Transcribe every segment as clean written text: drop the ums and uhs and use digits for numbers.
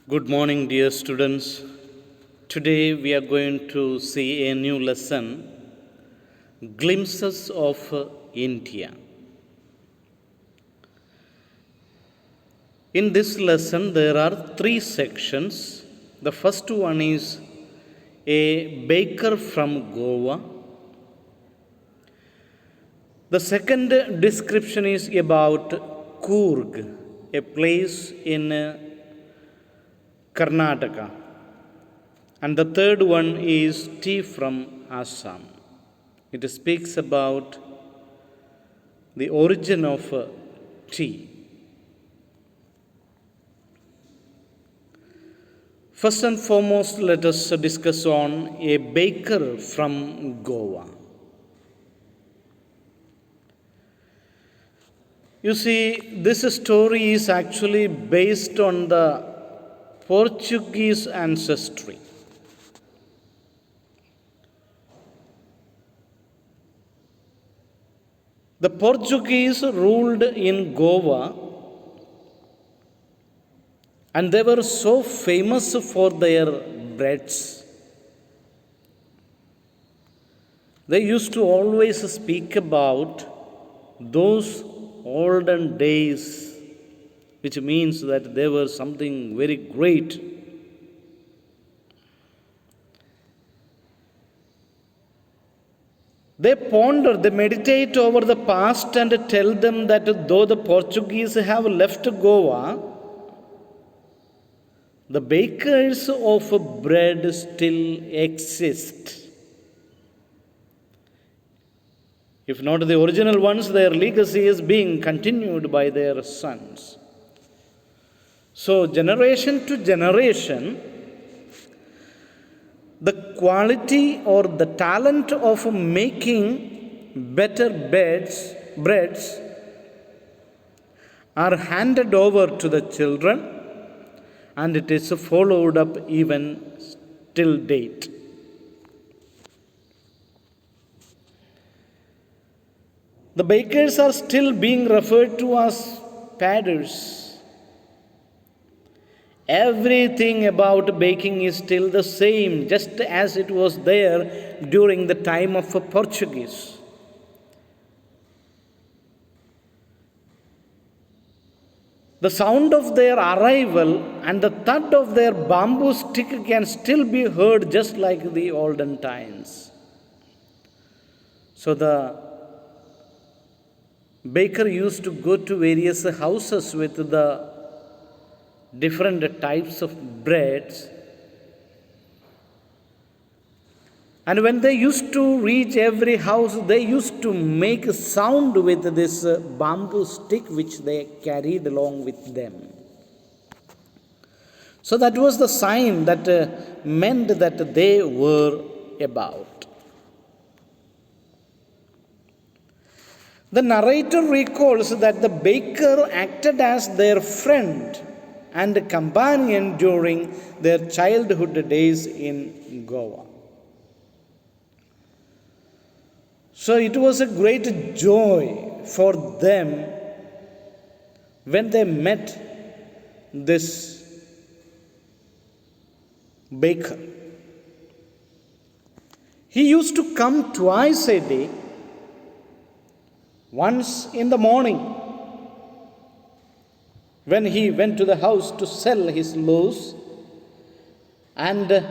Good morning, dear students. Today we are going to see a new lesson, Glimpses of India. In this lesson, there are three sections. The first one is a baker from Goa. The second description is about Coorg, a place in Karnataka. And the third one is tea from Assam. It speaks about the origin of tea. First and foremost, let us discuss on a baker from Goa. You see, this story is actually based on the Portuguese ancestry. The Portuguese ruled in Goa, and they were so famous for their breads. They used to always speak about those olden days, which means that they were something very great. They ponder, they meditate over the past and tell them that though the Portuguese have left Goa, the bakers of bread still exist. If not the original ones, their legacy is being continued by their sons. So, generation to generation, the quality or the talent of making better breads are handed over to the children, and it is followed up even till date. The bakers are still being referred to as padders. Everything about baking is still the same, just as it was there during the time of the Portuguese. The sound of their arrival and the thud of their bamboo stick can still be heard just like the olden times. So the baker used to go to various houses with the different types of breads. And when they used to reach every house, they used to make a sound with this bamboo stick which they carried along with them. So that was the sign that meant that they were about. The narrator recalls that the baker acted as their friend and companion during their childhood days in Goa. So it was a great joy for them when they met this baker. He used to come twice a day, once in the morning when he went to the house to sell his loaves, and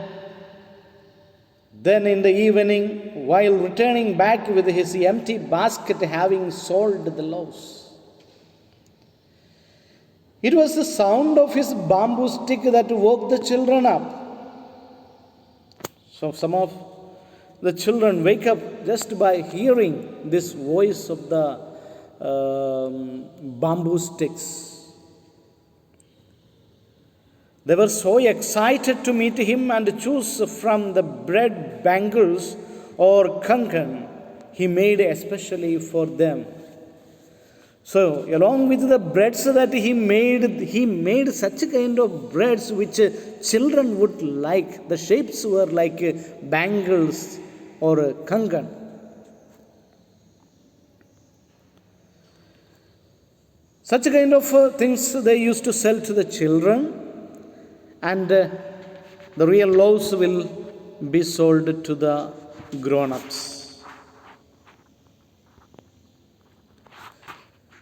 then in the evening while returning back with his empty basket having sold the loaves. It was the sound of his bamboo stick that woke the children up. So some of the children wake up just by hearing this voice of the bamboo sticks. They were so excited to meet him and choose from the bread bangles or kankan he made especially for them. So, along with the breads that he made such a kind of breads which children would like. The shapes were like bangles or kankan. Such kind of things they used to sell to the children. and the real loaves will be sold to the grown-ups.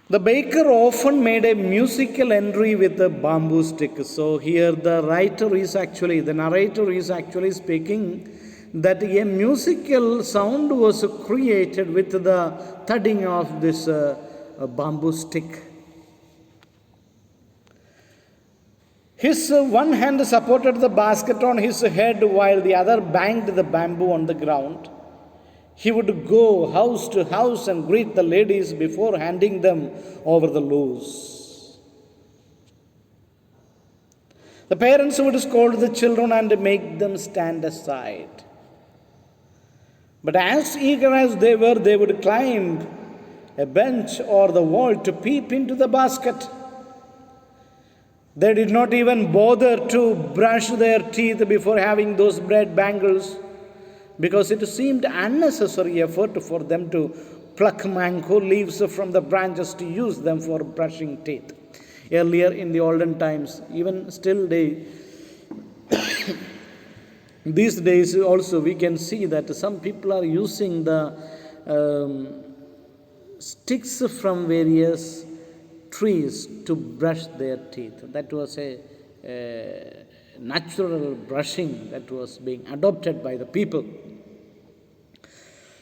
The baker often made a musical entry with a bamboo stick. So here the narrator is actually speaking that a musical sound was created with the thudding of this bamboo stick. His one hand supported the basket on his head while the other banged the bamboo on the ground. He would go house to house and greet the ladies before handing them over the loaves. The parents would scold the children and make them stand aside. But as eager as they were, they would climb a bench or the wall to peep into the basket. They did not even bother to brush their teeth before having those bread bangles, because it seemed unnecessary effort for them to pluck mango leaves from the branches to use them for brushing teeth. Earlier in the olden times, even still these days also we can see that some people are using the sticks from various trees to brush their teeth. That was a natural brushing that was being adopted by the people.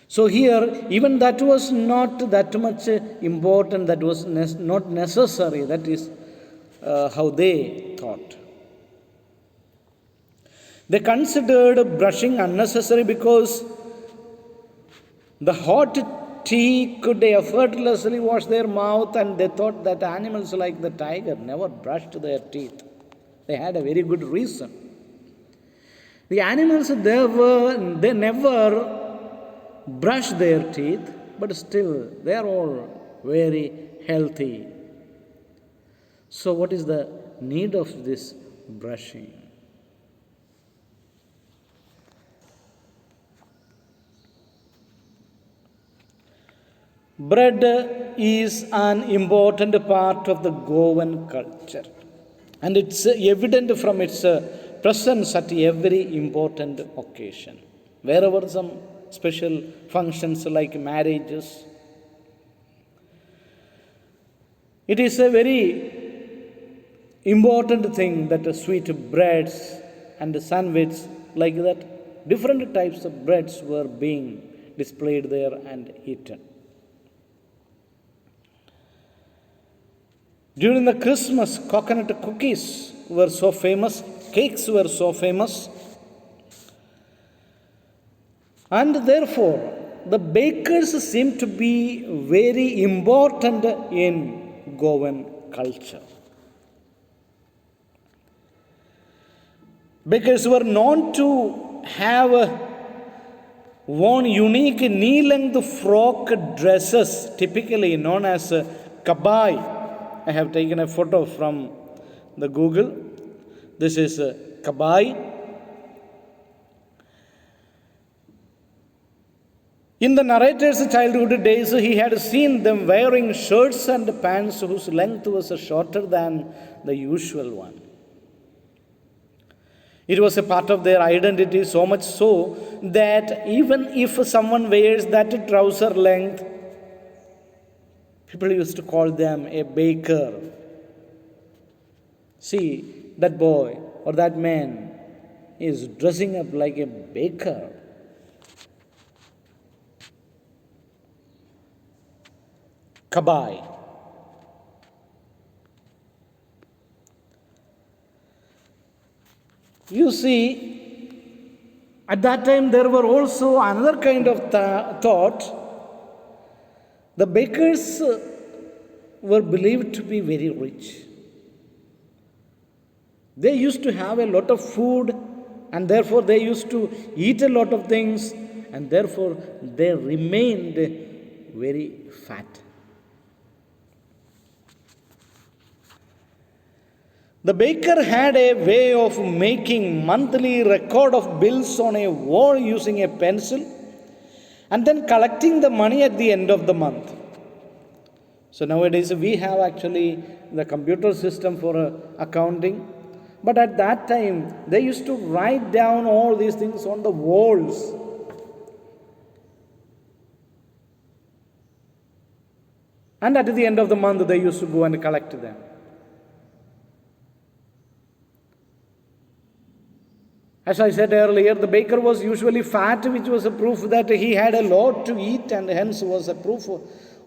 So here, even that was not that much important, that was not necessary. That is how they thought. They considered brushing unnecessary because the hot tea could effortlessly wash their mouth, and they thought that animals like the tiger never brushed their teeth. They had a very good reason. The animals, they never brush their teeth, but still they are all very healthy. So what is the need of this brushing? Bread is an important part of the Goan culture, and it's evident from its presence at every important occasion. Wherever some special functions like marriages, it is a very important thing that sweet breads and sandwiches like that, different types of breads were being displayed there and eaten. During the Christmas, coconut cookies were so famous, cakes were so famous, and therefore the bakers seem to be very important in Goan culture. Bakers were known to have worn unique knee-length frock dresses, typically known as kabai. I have taken a photo from the Google. This is kabai. In the narrator's childhood days, he had seen them wearing shirts and pants whose length was shorter than the usual one. It was a part of their identity, so much so that even if someone wears that trouser length, people used to call them a baker. See, that boy or that man is dressing up like a baker. Kabai. You see, at that time there were also another kind of thought. The bakers were believed to be very rich. They used to have a lot of food, and therefore they used to eat a lot of things, and therefore they remained very fat. The baker had a way of making monthly record of bills on a wall using a pencil and then collecting the money at the end of the month. So nowadays we have actually the computer system for accounting, But at that time, they used to write down all these things on the walls. And at the end of the month, they used to go and collect them. As I said earlier, the baker was usually fat, which was a proof that he had a lot to eat, and hence was a proof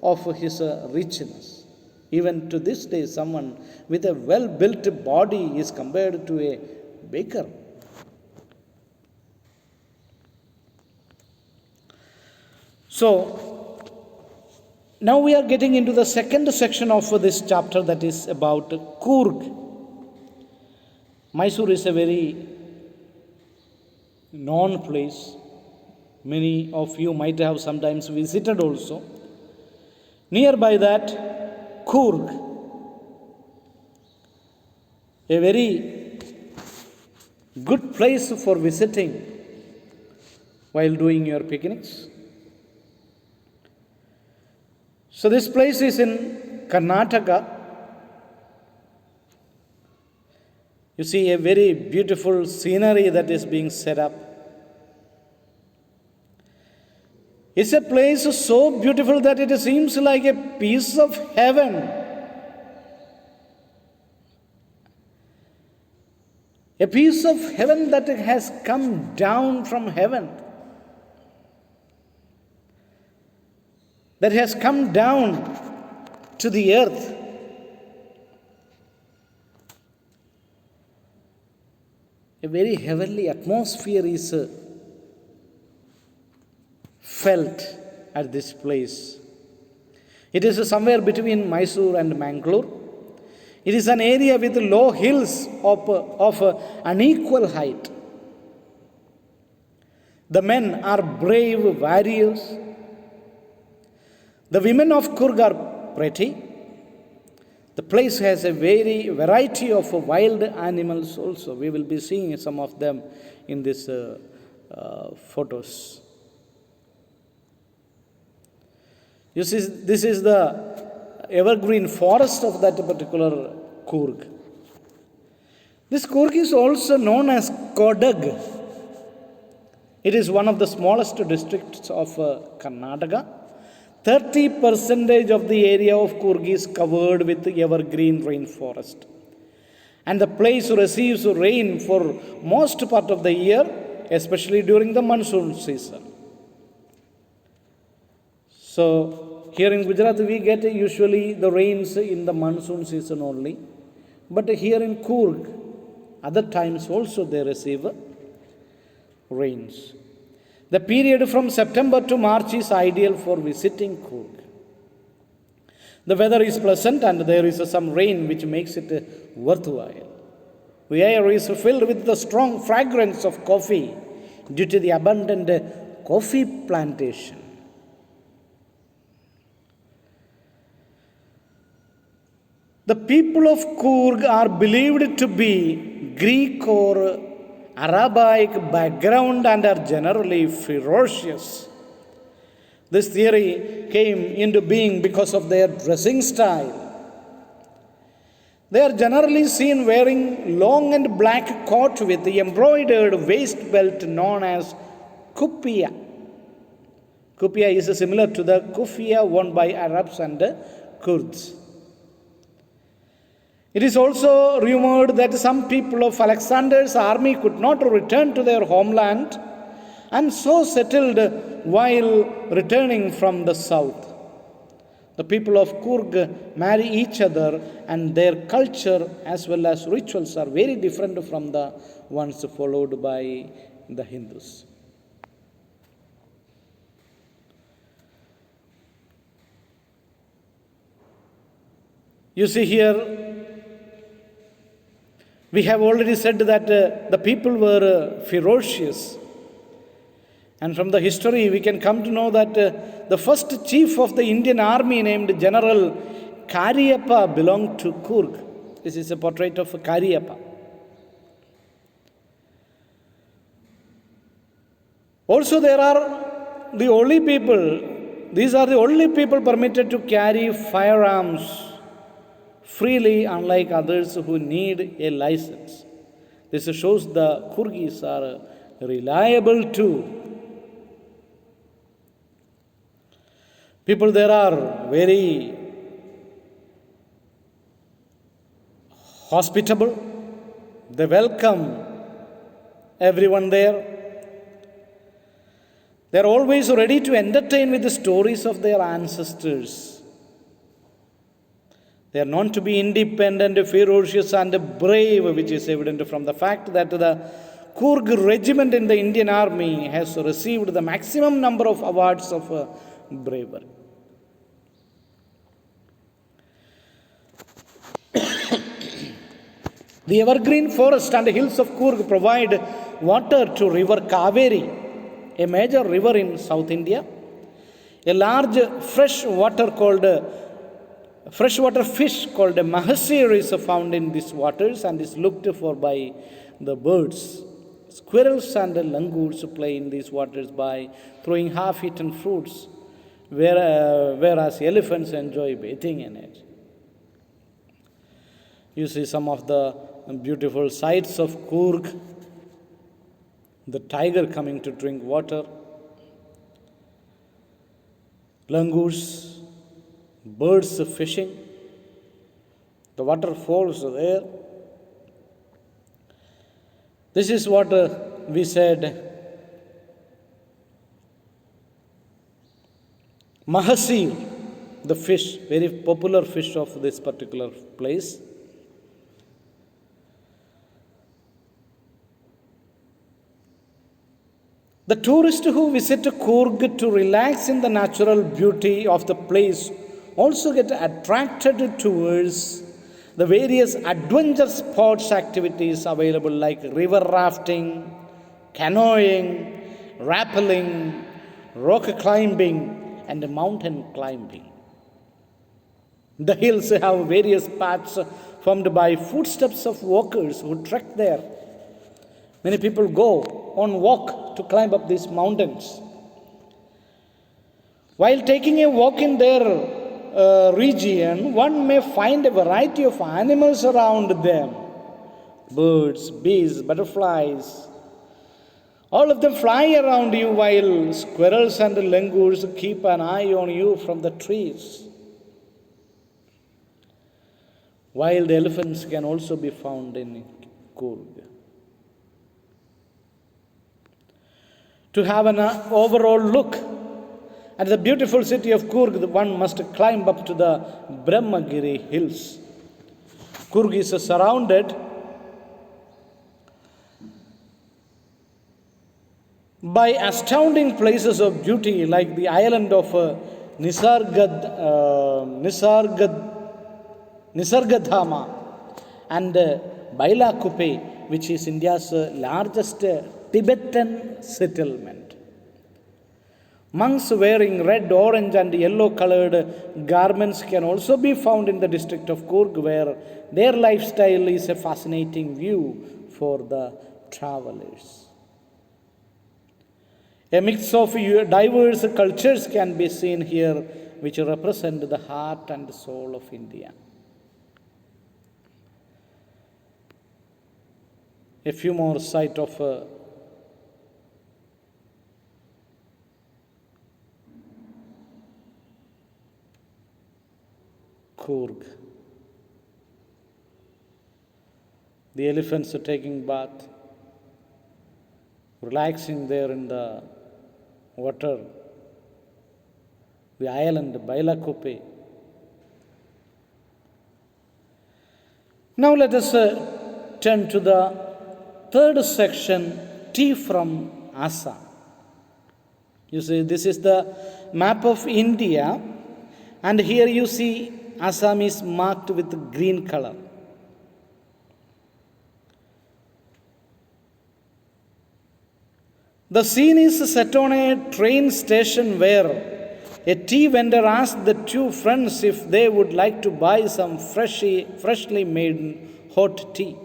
of his richness. Even to this day, someone with a well-built body is compared to a baker. So, now we are getting into the second section of this chapter, that is about Coorg. Mysore is a very known place. Many of you might have sometimes visited also. Nearby that, Coorg, a very good place for visiting while doing your picnics. So this place is in Karnataka. You see a very beautiful scenery that is being set up. It's a place so beautiful that it seems like a piece of heaven. A piece of heaven that has come down from heaven. That has come down to the earth. A very heavenly atmosphere is felt at this place. It is somewhere between Mysore and Mangalore. It is an area with low hills of unequal height. The men are brave warriors. The women of Coorg are pretty. The place has a very variety of wild animals also. We will be seeing some of them in these photos. You see, this is the evergreen forest of that particular Coorg. This Coorg is also known as Kodag. It is one of the smallest districts of Karnataka. 30% of the area of Coorg is covered with evergreen rainforest. And the place receives rain for most part of the year, especially during the monsoon season. So, here in Gujarat, we get usually the rains in the monsoon season only. But here in Coorg, other times also they receive rains. The period from September to March is ideal for visiting Coorg. The weather is pleasant and there is some rain which makes it worthwhile. The air is filled with the strong fragrance of coffee due to the abundant coffee plantation. The people of Coorg are believed to be Greek or Arabic background and are generally ferocious. This theory came into being because of their dressing style. They are generally seen wearing long and black coat with the embroidered waist belt known as kufiya. Kufiya is similar to the kufiya worn by Arabs and Kurds. It is also rumored that some people of Alexander's army could not return to their homeland and so settled while returning from the south. The people of Coorg marry each other and their culture as well as rituals are very different from the ones followed by the Hindus. You see here, we have already said that the people were ferocious. And from the history, we can come to know that the first chief of the Indian army named General Kariyappa belonged to Coorg. This is a portrait of Kariyappa. Also, there are the only people, these are the only people permitted to carry firearms freely, unlike others who need a license. This shows the Kurgis are reliable too. People there are very hospitable. They welcome everyone there. They are always ready to entertain with the stories of their ancestors. They are known to be independent, ferocious, and brave, which is evident from the fact that the Coorg regiment in the Indian Army has received the maximum number of awards of bravery. The evergreen forest and hills of Coorg provide water to river Kaveri, a major river in South India. A large freshwater fish called a mahasir is found in these waters and is looked for by the birds. Squirrels and langurs play in these waters by throwing half-eaten fruits, whereas elephants enjoy bathing in it. You see some of the beautiful sights of Coorg. The tiger coming to drink water, langurs, birds fishing, the waterfalls are there. This is what we said, mahasir, the fish, very popular fish of this particular place. The tourists who visit Coorg to relax in the natural beauty of the place also get attracted towards the various adventure sports activities available like river rafting, canoeing, rappelling, rock climbing, and mountain climbing. The hills have various paths formed by footsteps of walkers who trek there. Many people go on walk to climb up these mountains. While taking a walk in their region, one may find a variety of animals around them. Birds, bees, butterflies. All of them fly around you while squirrels and langurs keep an eye on you from the trees. Wild elephants can also be found in Coorg. To have an overall look at the beautiful city of Coorg, one must climb up to the Brahmagiri hills. Coorg is surrounded by astounding places of beauty like the island of Nisargadhama and Bailakupe, which is India's largest Tibetan settlement. Monks wearing red, orange, and yellow colored garments can also be found in the district of Coorg, where their lifestyle is a fascinating view for the travelers. A mix of diverse cultures can be seen here, which represent the heart and soul of India. A few more sight of Coorg. The elephants are taking bath, relaxing there in the water. The island Bailakupe. Now let us turn to the third section, tea from Assam. You see, this is the map of India, and here you see Assam is marked with green color. The scene is set on a train station where a tea vendor asked the two friends if they would like to buy some freshly made hot tea.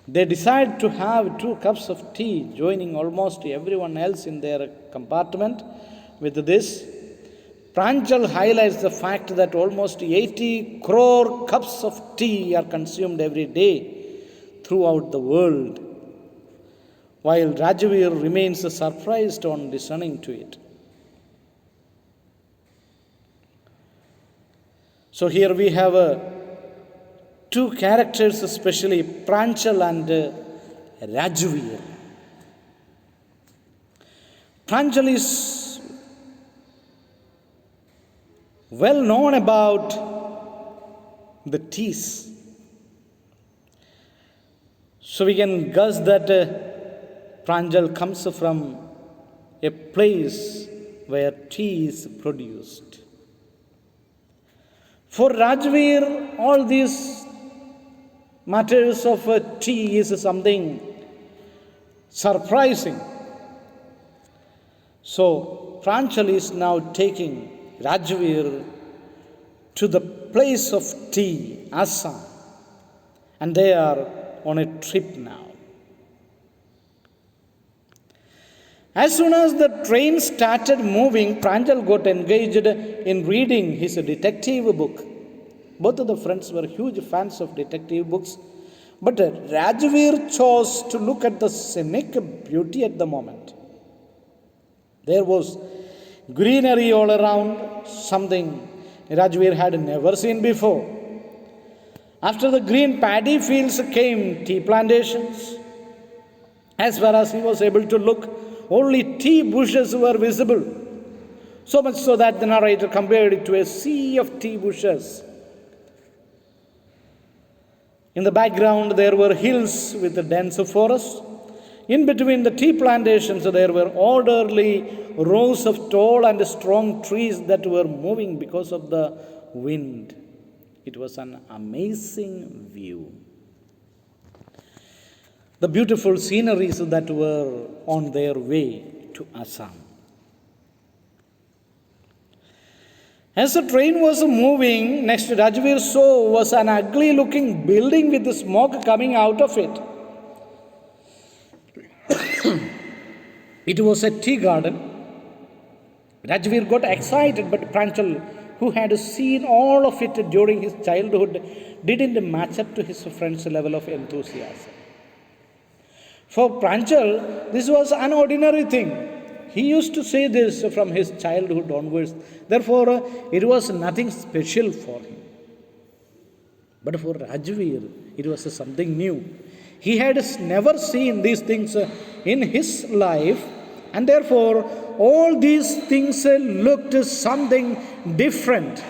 They decide to have 2 cups of tea, joining almost everyone else in their compartment. With this, Pranjal highlights the fact that almost 80 crore cups of tea are consumed every day throughout the world, while Rajavir remains surprised on listening to it. So here we have two characters, especially Pranchal and Rajavir. Pranchal is well known about the teas. So we can guess that Pranchal comes from a place where tea is produced. For Rajavir, all these matters of tea is something surprising. So Pranchal is now taking Rajavir to the place of tea, Assam, and they are on a trip now. As soon as the train started moving, Pranchal got engaged in reading his detective book. Both of the friends were huge fans of detective books, but Rajavir chose to look at the scenic beauty at the moment. There was greenery all around, something Rajavir had never seen before. After the green paddy fields came tea plantations. As far as he was able to look, only tea bushes were visible. So much so that the narrator compared it to a sea of tea bushes. In the background, there were hills with a dense forest. In between the tea plantations, there were orderly rows of tall and strong trees that were moving because of the wind. It was an amazing view. The beautiful sceneries that were on their way to Assam. As the train was moving, next Rajavir saw was an ugly looking building with the smoke coming out of it. It was a tea garden. Rajavir got excited, but Pranchal, who had seen all of it during his childhood, didn't match up to his friend's level of enthusiasm. For Pranchal, this was an ordinary thing. He used to say this from his childhood onwards. Therefore, it was nothing special for him. But for Rajavir, it was something new. He had never seen these things in his life, and therefore, all these things looked something different.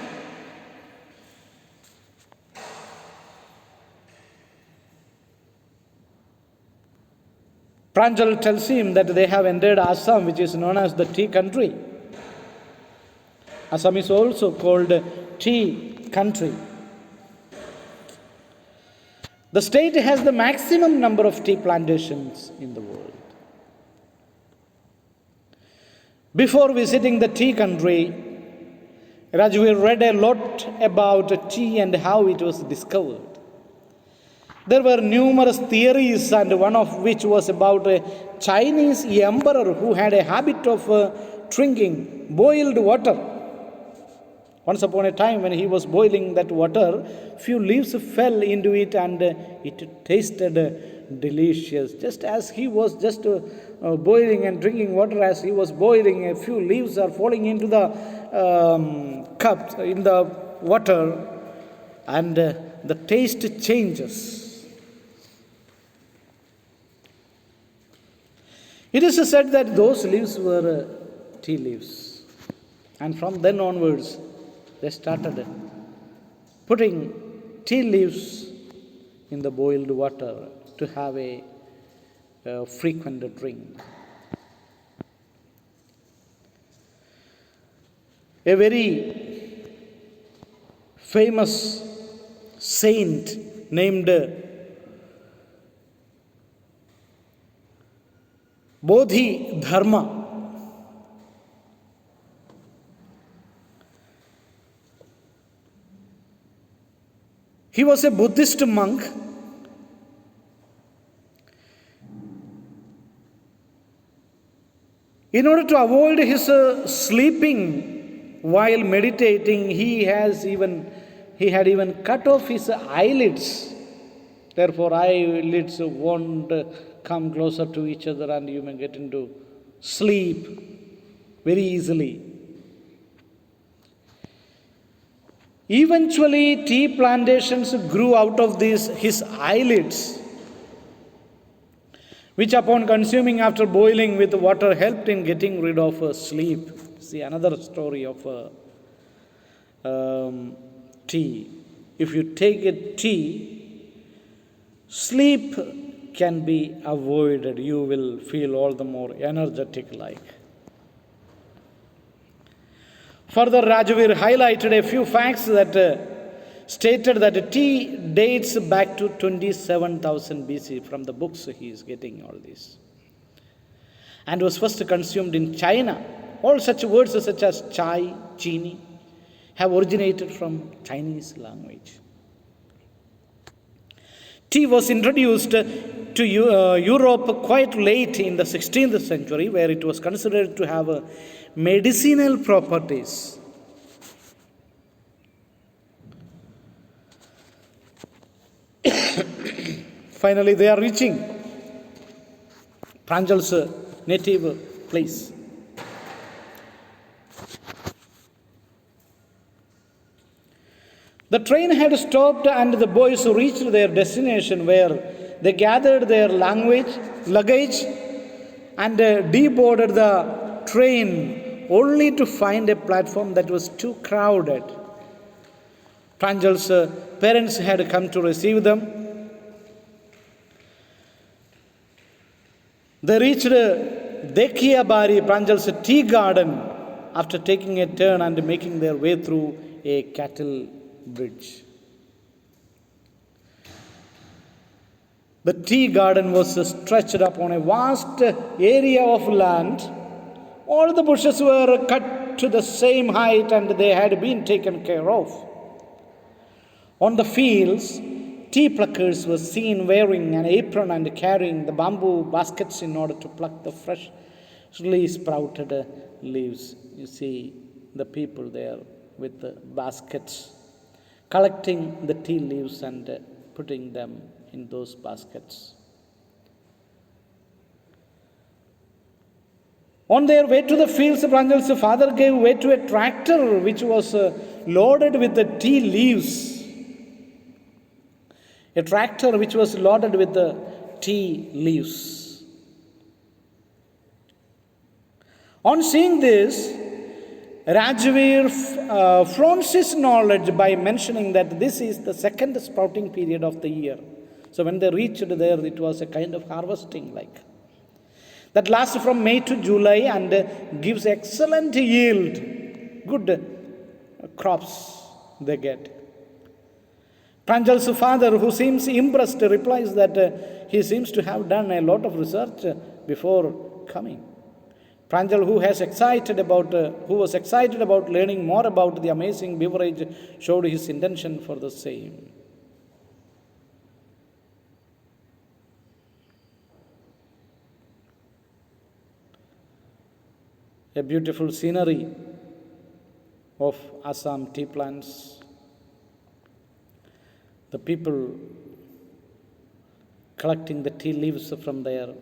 Pranchal tells him that they have entered Assam, which is known as the tea country. Assam is also called tea country. The state has the maximum number of tea plantations in the world. Before visiting the tea country, Rajavir read a lot about tea and how it was discovered. There were numerous theories, and one of which was about a Chinese emperor who had a habit of drinking boiled water. Once upon a time, when he was boiling that water, few leaves fell into it and it tasted delicious. Just as he was boiling and drinking water, as he was boiling, a few leaves are falling into the cup, in the water, and the taste changes. It is said that those leaves were tea leaves. And from then onwards, they started putting tea leaves in the boiled water to have a frequent drink. A very famous saint named Bodhidharma. He was a Buddhist monk. In order to avoid his sleeping while meditating, he had even cut off his eyelids Therefore, eyelids won't come closer to each other and you may get into sleep very easily. Eventually, tea plantations grew out of his eyelids, which upon consuming after boiling with water helped in getting rid of sleep. See, another story of tea. If you take a tea, sleep can be avoided. You will feel all the more energetic like. Further, Rajavir highlighted a few facts that stated that tea dates back to 27,000 BC. From the books he is getting all this. And was first consumed in China. All such words such as chai, chini have originated from Chinese language. Tea was introduced to Europe quite late in the 16th century, where it was considered to have medicinal properties. Finally, they are reaching Pranjal's native place. The train had stopped and the boys reached their destination, where they gathered their luggage and deboarded the train, only to find a platform that was too crowded. Pranjal's parents had come to receive them. They reached Dekhiabari, Pranjal's tea garden, after taking a turn and making their way through a cattle bridge. The tea garden was stretched upon a vast area of land. All the bushes were cut to the same height and they had been taken care of. On the fields, tea pluckers were seen wearing an apron and carrying the bamboo baskets in order to pluck the freshly sprouted leaves. You see the people there with the baskets, collecting the tea leaves and putting them in those baskets. On their way to the fields, Pranjal's father gave way to a tractor which was loaded with the tea leaves. A tractor which was loaded with the tea leaves. On seeing this, Rajavir flaunts his knowledge by mentioning that this is the second sprouting period of the year. So when they reached there, it was a kind of harvesting like. That lasts from May to July and gives excellent yield. Good crops they get. Pranjal's father, who seems impressed, replies that he seems to have done a lot of research before coming. Pranjal, who was excited about learning more about the amazing beverage, showed his intention for the same. A beautiful scenery of Assam tea plants. The people collecting the tea leaves from there.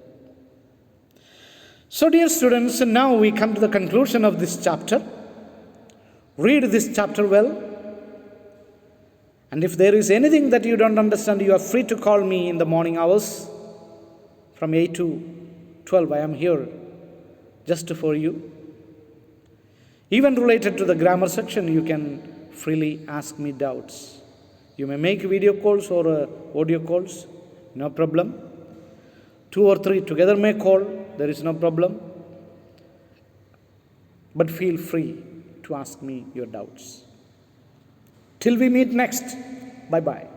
So, dear students, now we come to the conclusion of this chapter. Read this chapter well. And if there is anything that you don't understand, you are free to call me in the morning hours from 8 to 12. I am here just for you. Even related to the grammar section, you can freely ask me doubts. You may make video calls or audio calls, no problem. 2 or 3 together may call, there is no problem. But feel free to ask me your doubts. Till we meet next, bye-bye.